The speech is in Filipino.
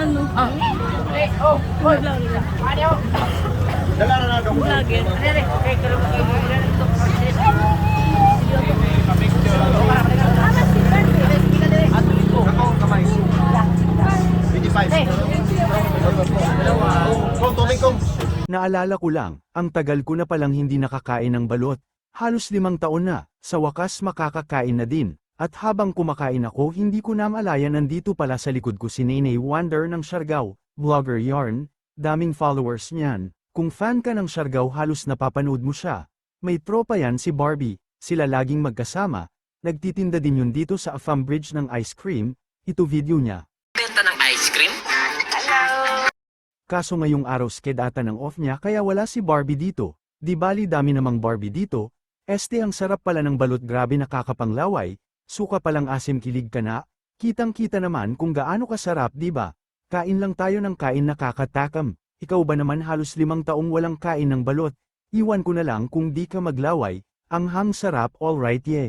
Ano? Vlogger. Dala na lang. Vlogger. Ako, kamay. 25. Kung tubig kong. Naalala ko lang, ang tagal ko na palang hindi nakakain ng balot. Halos 5 taon na, sa wakas makakakain na din. At habang kumakain ako hindi ko na malaya nandito pala sa likod ko si Nene Wonder ng Siargao, vlogger yarn, daming followers niyan. Kung fan ka ng Siargao halos napapanood mo siya. May tropa yan si Barbie, sila laging magkasama, nagtitinda din yun dito sa Afam Bridge ng ice cream, ito video niya. Benta ng ice cream? Kaso ngayong araw skedata ng off niya kaya wala si Barbie dito, di bali dami namang Barbie dito, ang sarap pala ng balot grabe nakakapanglaway, suka palang asim kilig ka na, kitang-kita naman kung gaano kasarap di ba? Kain lang tayo ng kain nakakatakam, ikaw ba naman halos 5 taong walang kain ng balot, iwan ko na lang kung di ka maglaway, ang hang sarap alright yeah.